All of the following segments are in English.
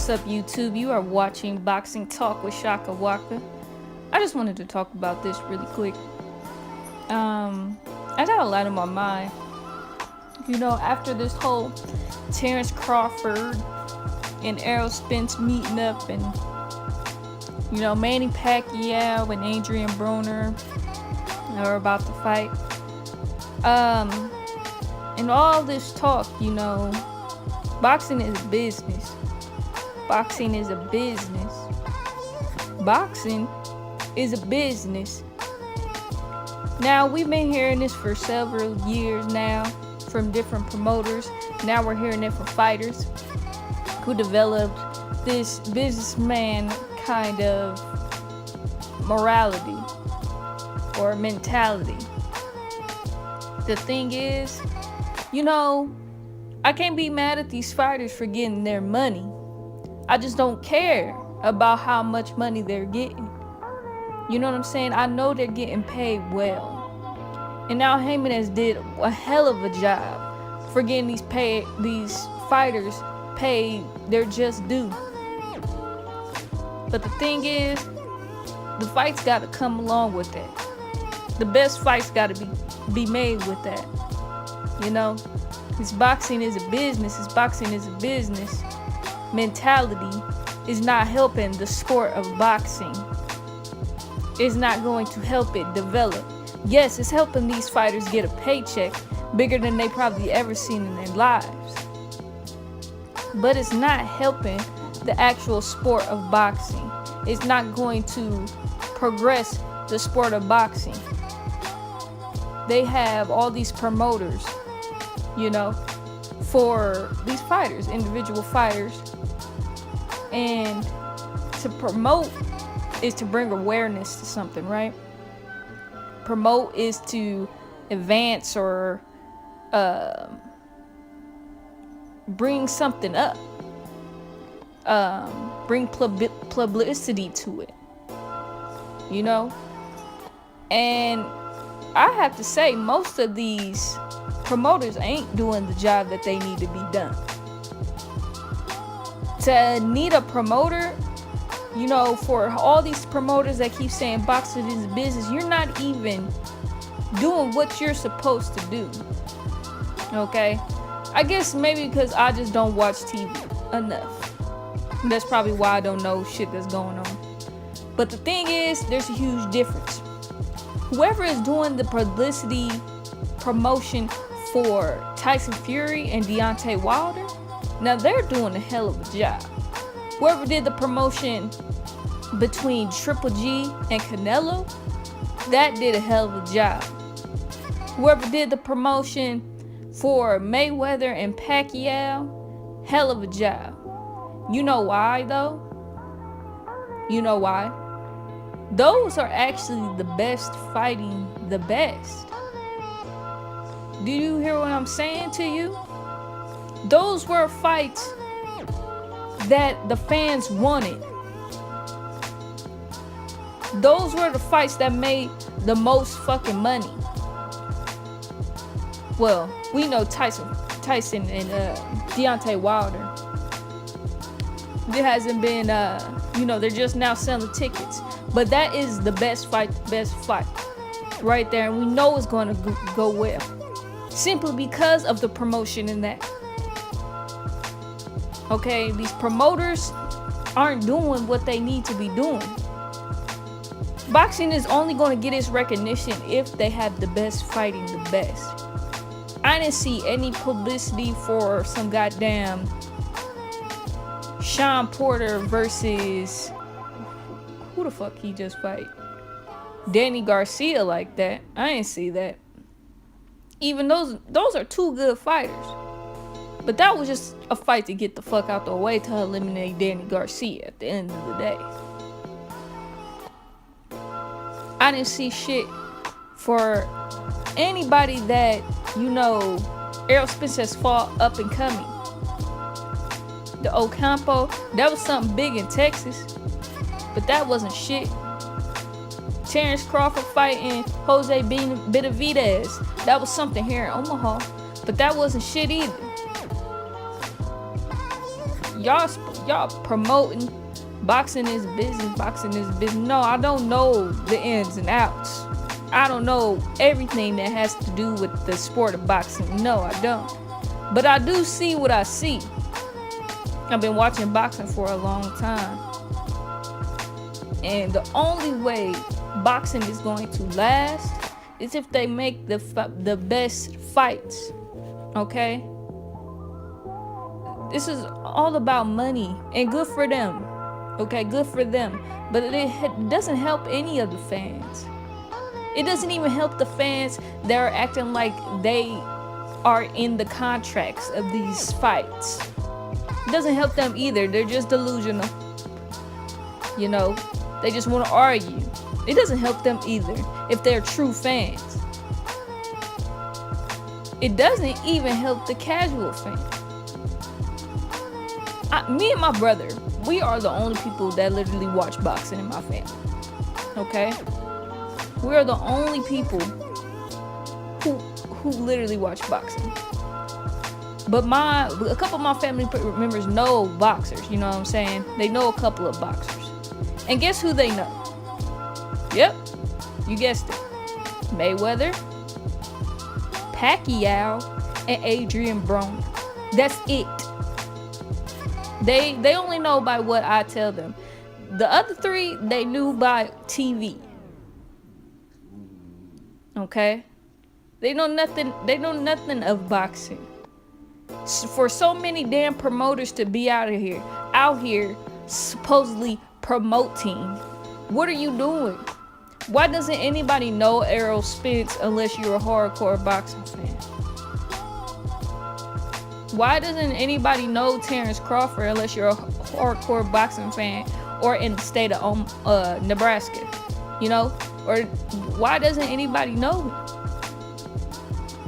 What's up, YouTube? You are watching Boxing Talk with Shaka Waka. I just wanted to talk about this really quick. I got a lot on my mind. You know, after this whole Terrence Crawford and Errol Spence meeting up, and you know, Manny Pacquiao and Adrian Broner are about to fight. And all this talk, you know, boxing is business. Boxing is a business. Boxing is a business. Now, we've been hearing this for several years now from different promoters. Now we're hearing it from fighters who developed this businessman kind of morality or mentality. The thing is, you know, I can't be mad at these fighters for getting their money. I just don't care about how much money they're getting. You know what I'm saying? I know they're getting paid well. And now Jimenez did a hell of a job for getting these fighters paid their just due. But the thing is, the fights got to come along with that. The best fights got to be made with that. You know, this boxing is a business. This boxing is a business. Mentality is not helping the sport of boxing. It's not going to help it develop. Yes, it's helping these fighters get a paycheck bigger than they probably ever seen in their lives. But it's not helping the actual sport of boxing. It's not going to progress the sport of boxing. They have all these promoters, you know, for these fighters, individual fighters. And to promote is to bring awareness to something, right? Promote is to advance or bring something up, bring publicity to it, you know? And I have to say, most of these promoters ain't doing the job that they need to be done. To need a promoter, you know, for all these promoters that keep saying boxing is a business, you're not even doing what you're supposed to do. Okay? I guess maybe because I just don't watch TV enough. That's probably why I don't know shit that's going on. But the thing is, there's a huge difference. Whoever is doing the publicity promotion for Tyson Fury and Deontay Wilder, now they're doing a hell of a job. Whoever did the promotion between Triple G and Canelo, that did a hell of a job. Whoever did the promotion for Mayweather and Pacquiao, hell of a job. You know why though? You know why? Those are actually the best fighting the best. Do you hear what I'm saying to you? Those were fights that the fans wanted. Those were the fights that made the most fucking money. Well, we know Tyson and Deontay Wilder. There hasn't been, you know, they're just now selling tickets. But that is the best fight right there. And we know it's going to go well. Simply because of the promotion in that. Okay, these promoters aren't doing what they need to be doing. Boxing is only going to get its recognition if they have the best fighting the best. I didn't see any publicity for some goddamn Sean Porter versus who the fuck he just fight? Danny Garcia like that. I didn't see that. Even those are two good fighters. But that was just a fight to get the fuck out the way to eliminate Danny Garcia at the end of the day. I didn't see shit for anybody that, you know, Errol Spence has fought up and coming. The Ocampo, that was something big in Texas. But that wasn't shit. Terrence Crawford fighting Jose Benavidez, that was something here in Omaha. But that wasn't shit either. y'all promoting boxing is business, boxing is business. No, I don't know the ins and outs. I don't know everything that has to do with the sport of boxing. No, I don't. But I do see what I see. I've been watching boxing for a long time. And the only way boxing is going to last is if they make the best fights. Okay? This is all about money, and good for them. Okay, good for them. But it doesn't help any of the fans. It doesn't even help the fans that are acting like they are in the contracts of these fights. It doesn't help them either. They're just delusional. You know, they just want to argue. It doesn't help them either if they're true fans. It doesn't even help the casual fan. Me and my brother, we are the only people that literally watch boxing in my family. Okay? We are the only people who literally watch boxing. But a couple of my family members know boxers, you know what I'm saying? They know a couple of boxers. And guess who they know? Yep, you guessed it. Mayweather, Pacquiao, and Adrian Broner. That's it. They only know by what I tell them. The other three, they knew by TV. Okay? They know nothing of boxing. For so many damn promoters to be out here supposedly promoting, what are you doing? Why doesn't anybody know Errol Spence unless you're a hardcore boxing fan? Why doesn't anybody know Terrence Crawford unless you're a hardcore boxing fan or in the state of Nebraska? You know? Or why doesn't anybody know him?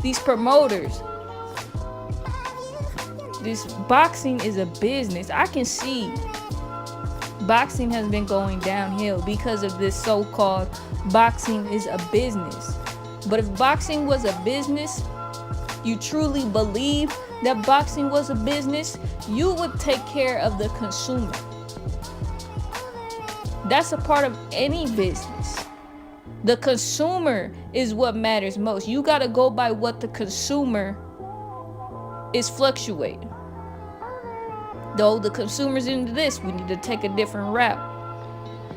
These promoters. This boxing is a business. I can see boxing has been going downhill because of this so-called boxing is a business. But if boxing was a business, you truly believe that boxing was a business, you would take care of the consumer. That's a part of any business. The consumer is what matters most. You gotta go by what the consumer is fluctuating. Though the consumer's into this, we need to take a different route.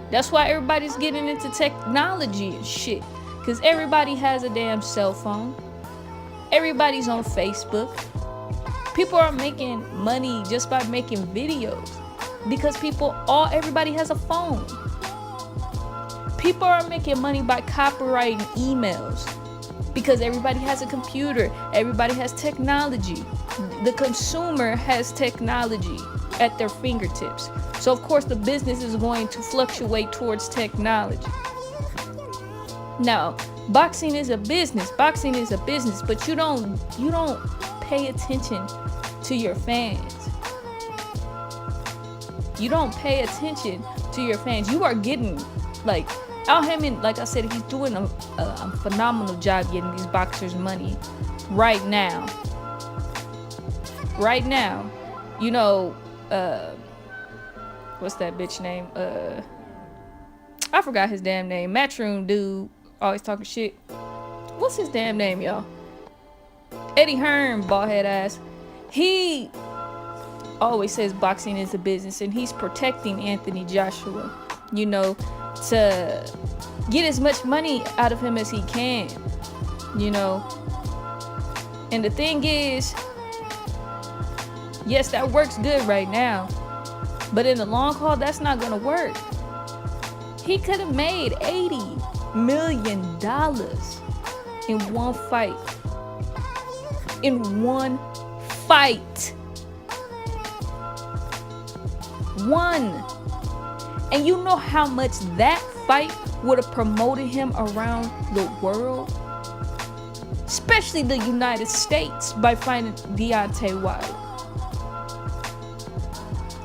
That's why everybody's getting into technology and shit. Because everybody has a damn cell phone. Everybody's on Facebook. People are making money just by making videos. Because everybody has a phone. People are making money by copywriting emails. Because everybody has a computer. Everybody has technology. The consumer has technology at their fingertips. So of course the business is going to fluctuate towards technology. Now, boxing is a business. Boxing is a business, but you don't pay attention to your fans. You don't pay attention to your fans. You are getting Al Hammond, like I said, he's doing a phenomenal job getting these boxers money right now. Right now, you know, what's that bitch name? I forgot his damn name. Matchroom dude, always talking shit. What's his damn name, y'all? Eddie Hearn, bald head ass. He always says boxing is a business, and he's protecting Anthony Joshua, you know, to get as much money out of him as he can, you know. And the thing is, yes, that works good right now, but in the long haul, that's not gonna work. He could have made $80 million in one fight. In one fight. One. And you know how much that fight would have promoted him around the world? Especially the United States by fighting Deontay Wilder.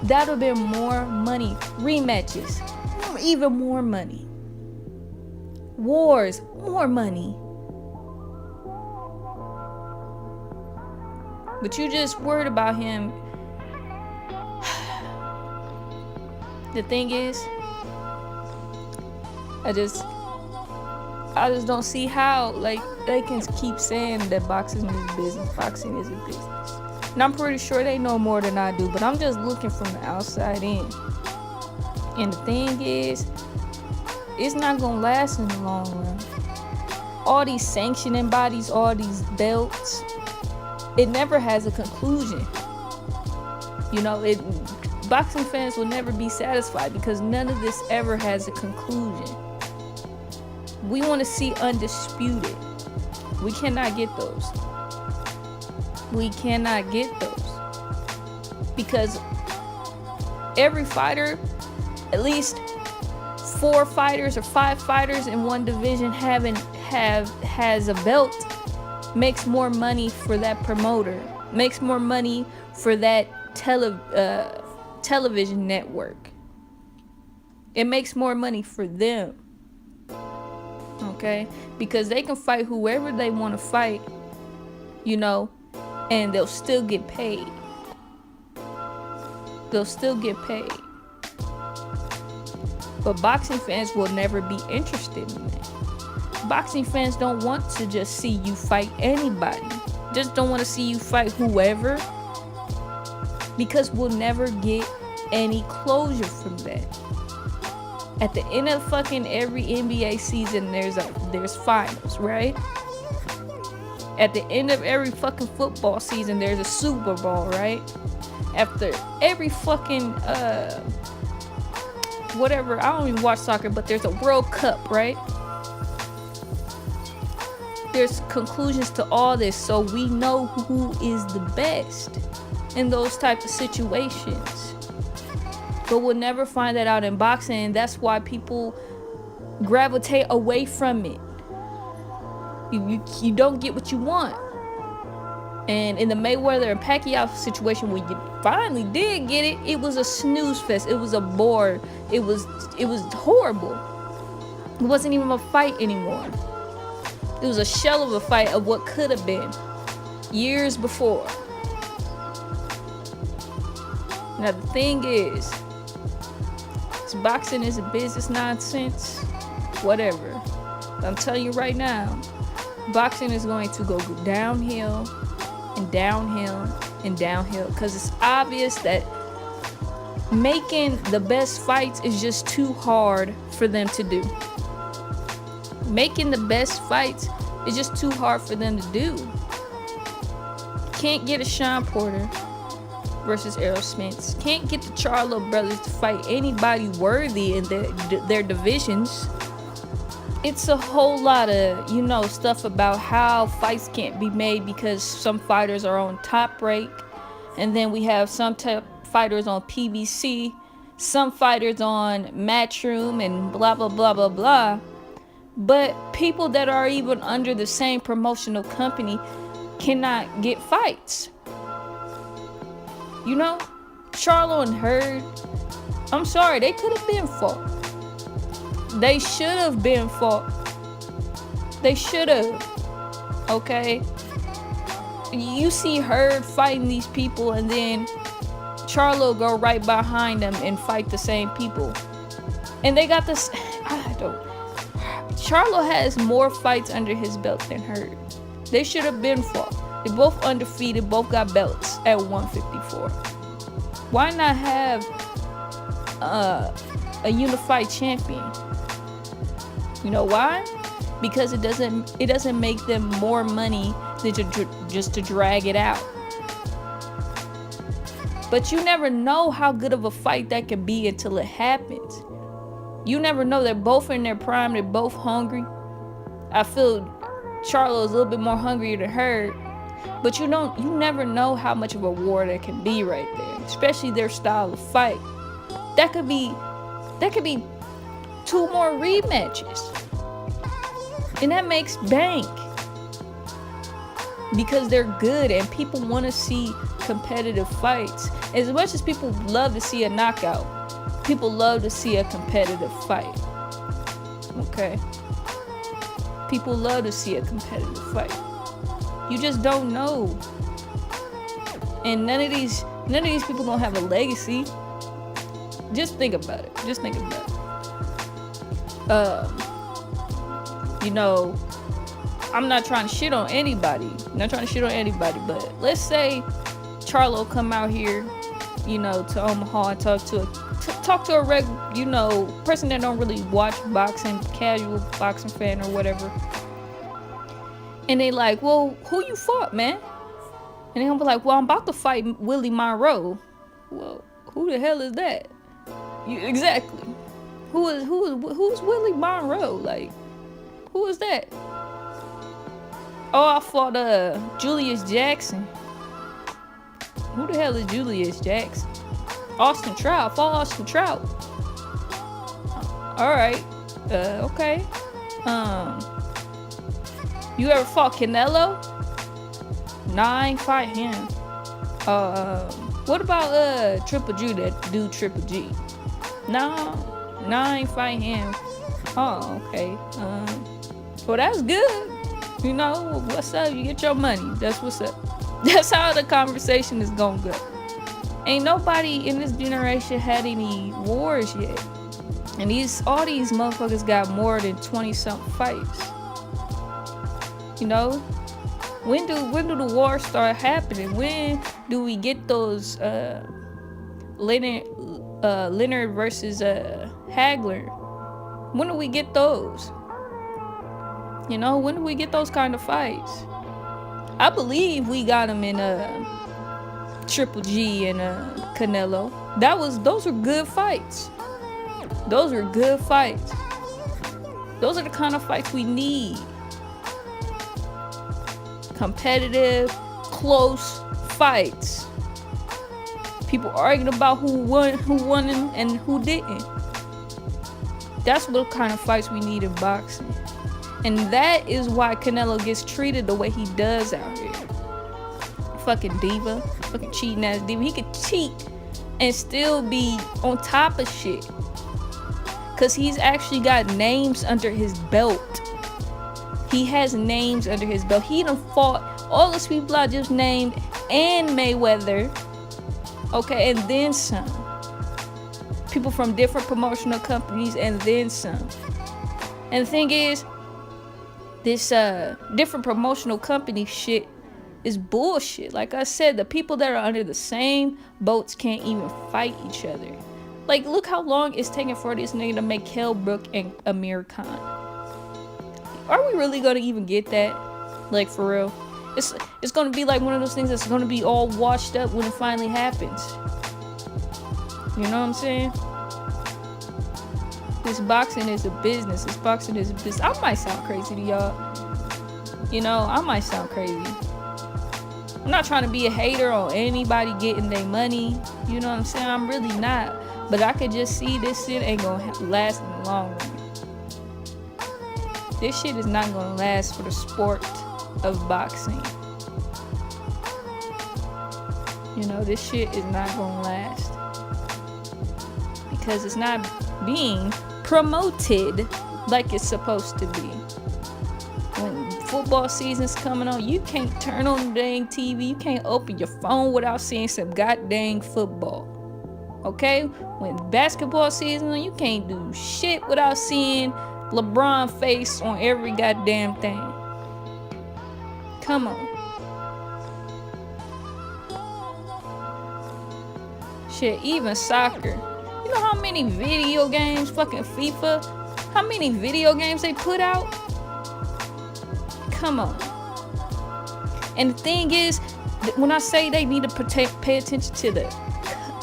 That would have been more money. Rematches. Even more money. Wars. More money. But you just worried about him The thing is, I just don't see how like they can keep saying that boxing is business, boxing is a business. And I'm pretty sure they know more than I do, but I'm just looking from the outside in. And the thing is, it's not gonna last in the long run. All these sanctioning bodies, all these belts, it never has a conclusion. You know, boxing fans will never be satisfied because none of this ever has a conclusion. We want to see undisputed. We cannot get those. We cannot get those. Because every fighter, at least 4 fighters or 5 fighters in one division has a belt, makes more money for that promoter, makes more money for that television network. It makes more money for them. Okay? Because they can fight whoever they want to fight, you know, and they'll still get paid. They'll still get paid. But boxing fans will never be interested in that. Boxing fans don't want to just see you fight anybody. Just don't want to see you fight whoever. Because we'll never get any closure from that. At the end of fucking every NBA season, there's finals, right? At the end of every fucking football season, there's a Super Bowl, right? After every fucking whatever, I don't even watch soccer, but there's a World Cup, right? There's conclusions to all this, so we know who is the best in those types of situations. But we'll never find that out in boxing, and that's why people gravitate away from it. You don't get what you want. And in the Mayweather and Pacquiao situation, when you finally did get it, it was a snooze fest. It was a bore. It was horrible. It wasn't even a fight anymore. It was a shell of a fight of what could have been years before. Now the thing is, boxing is a business nonsense, whatever. I'm telling you right now, boxing is going to go downhill and downhill and downhill, because it's obvious that making the best fights is just too hard for them to do. Making the best fights is just too hard for them to do. Can't get a Sean Porter versus Errol Spence. Can't get the Charlo brothers to fight anybody worthy in their divisions. It's a whole lot of, you know, stuff about how fights can't be made because some fighters are on Top Rank, and then we have some fighters on PBC, some fighters on Matchroom, and blah blah blah blah blah. But people that are even under the same promotional company cannot get fights. You know, Charlo and Hurd, I'm sorry, they could have been fought. They should have been fought. They should have. Okay? You see Hurd fighting these people, and then Charlo go right behind them and fight the same people. And they got this, Charlo has more fights under his belt than Hurd. They should have been fought. They both undefeated, both got belts at 154. Why not have a unified champion? You know why? Because it doesn't make them more money than just to drag it out. But you never know how good of a fight that can be until it happens. You never know. They're both in their prime. They're both hungry. I feel Charlo is a little bit more hungry than Hurd. But you never know how much of a war there can be right there, especially their style of fight. That could be 2 more rematches, and that makes bank because they're good and people want to see competitive fights. As much as people love to see a knockout, people love to see a competitive fight. Okay, people love to see a competitive fight. You just don't know. And none of these people don't have a legacy. Just think about it. You know, I'm not trying to shit on anybody. But let's say Charlo come out here, you know, to Omaha and talk to a person that don't really watch boxing, casual boxing fan or whatever. And they like, well, who you fought, man? And they'll be like, well, I'm about to fight Willie Monroe. Well, who the hell is that? Exactly. Who's Willie Monroe? Like, who is that? Oh, I fought Julius Jackson. Who the hell is Julius Jackson? Austin Trout. I fought Austin Trout. All right. Okay. You ever fought Canelo? Nah, I ain't fight him. What about Triple G, that dude Triple G? Nah, I ain't fight him. Oh, okay. Well, that's good. You know, what's up? You get your money. That's what's up. That's how the conversation is gonna go. Ain't nobody in this generation had any wars yet. And all these motherfuckers got more than 20-something fights. You know? When do the wars start happening? When do we get those Leonard versus Hagler? When do we get those? You know, when do we get those kind of fights? I believe we got them in Triple G and Canelo. Those were good fights. Those are good fights. Those are the kind of fights we need. Competitive, close fights. People arguing about who won and who didn't. That's what kind of fights we need in boxing. And that is why Canelo gets treated the way he does out here. Fucking diva. Fucking cheating ass diva. He could cheat and still be on top of shit. Cause he's actually got names under his belt. He has names under his belt. He done fought all those people I just named and Mayweather. Okay, and then some. People from different promotional companies and then some. And the thing is, this different promotional company shit is bullshit. Like I said, the people that are under the same boats can't even fight each other. Like, look how long it's taking for this nigga to make Kell Brook and Amir Khan. Are we really gonna even get that? Like, for real? It's gonna be like one of those things that's gonna be all washed up when it finally happens. You know what I'm saying? This boxing is a business. I might sound crazy to y'all. You know, I might sound crazy. I'm not trying to be a hater on anybody getting their money. You know what I'm saying? I'm really not. But I could just see this shit ain't gonna last in the long run. This shit is not gonna last for the sport of boxing. You know, this shit is not gonna last. Because it's not being promoted like it's supposed to be. When football season's coming on, you can't turn on the dang TV. You can't open your phone without seeing some goddamn football. Okay? When basketball season, you can't do shit without seeing LeBron face on every goddamn thing. Come on. Shit, even soccer. You know how many video games, fucking FIFA, how many video games they put out? Come on. And the thing is, when I say they need to pay attention to the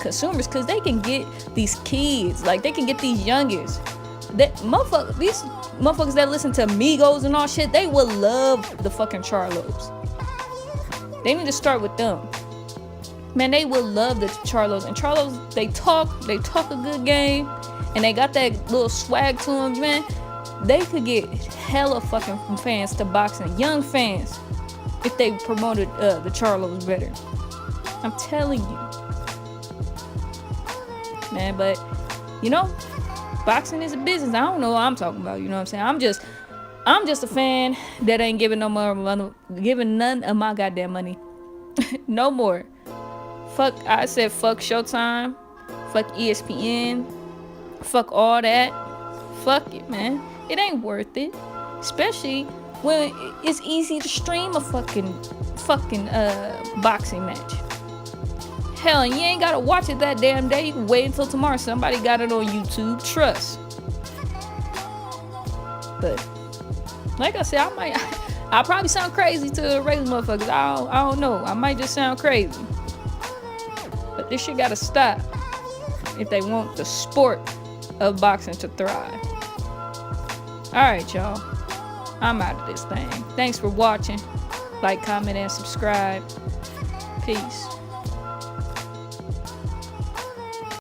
consumers, because they can get these kids, like they can get these youngers. These motherfuckers that listen to Migos and all shit, they will love the fucking Charlos. They need to start with them. Man, they will love the Charlos. And Charlos, they talk a good game, and they got that little swag to them, man. They could get hella fucking fans to boxing, young fans, if they promoted the Charlos better. I'm telling you, man. But you know, boxing is a business. I don't know what I'm talking about. You know what I'm saying? I'm just a fan that ain't giving no more money, giving none of my goddamn money, no more. I said fuck Showtime, Fuck ESPN. Fuck all that. Fuck it, man. It ain't worth it. Especially when it's easy to stream a fucking boxing match. Hell, and you ain't gotta watch it that damn day. You can wait until tomorrow. Somebody got it on YouTube. Trust. But like I said, I'll probably sound crazy to regular motherfuckers. I don't know. I might just sound crazy. But this shit gotta stop if they want the sport of boxing to thrive. Alright, y'all. I'm out of this thing. Thanks for watching. Like, comment, and subscribe. Peace.